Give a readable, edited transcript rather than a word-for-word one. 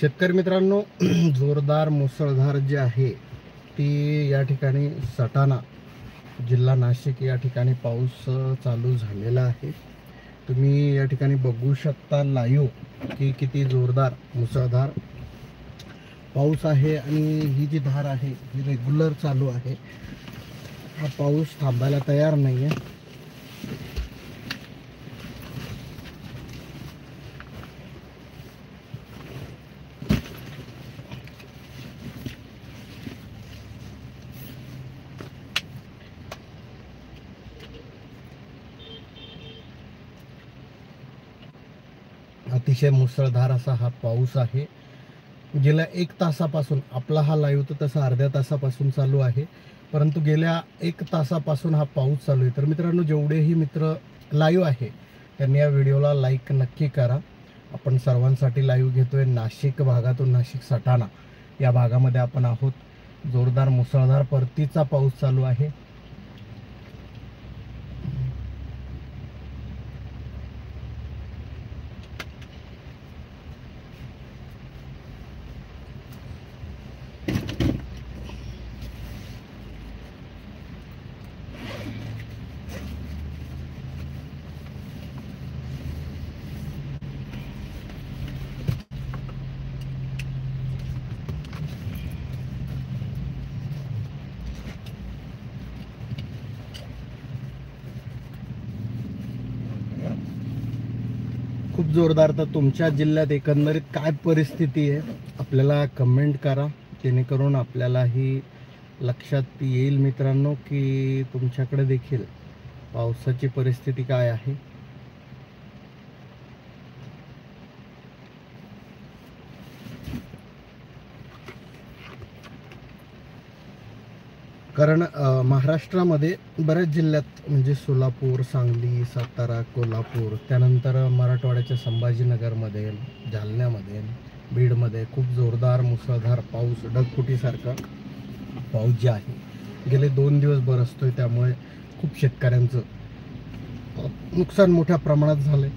शेतकरी मित्रांनो, जोरदार मुसळधार जी आहे ती या ठिकाणी सटाणा जिल्हा नाशिक या ठिकाणी पाऊस चालू झालेला आहे। तुम्ही या ठिकाणी बघू शकता लाईव्ह की किती जोरदार मुसळधार पाऊस आहे आणि ही जी धार आहे ही रेग्युलर चालू आहे। हा पाऊस थांबायला तयार नाही आहे। अतिशय मुसळधार असा हा पाऊस आहे। गेल्या 1 तासापासून आपला हा लाईव्ह तर तसा अर्ध्या तासापासून चालू आहे, परंतु गेल्या 1 तासापासून हा पाऊस चालू आहे। तर मित्रांनो, जेवढेही मित्र लाईव्ह आहे त्यांनी या व्हिडिओला लाईक नक्की करा। आपण सर्वांसाठी लाईव्ह घेतोय नाशिक भागातून, नाशिक सटाणा या भागामध्ये आपण आहोत। जोरदार मुसळधार परतीचा पाऊस चालू आहे। खूप जोरदार। तर तुमच्या जिल्ह्यात एकंदरीत काय परिस्थिती आहे आपल्याला कमेंट करा, जेणेकरून आपल्यालाही लक्षात येईल मित्रांनो की तुमच्याकडे देखील पावसाची परिस्थिती काय आहे। कारण महाराष्ट्रामध्ये बऱ्याच जिल्ह्यात म्हणजे सोलापूर, सांगली, सातारा, कोल्हापूर, त्यानंतर मराठवाड्याच्या संभाजीनगरमध्ये, जालन्यामध्ये, बीडमध्ये खूप जोरदार मुसळधार पाऊस, ढगफुटीसारखा पाऊस जे आहे गेले 2 दिवस बरसतोय। त्यामुळे खूप शेतकऱ्यांचं नुकसान मोठ्या प्रमाणात झालंय।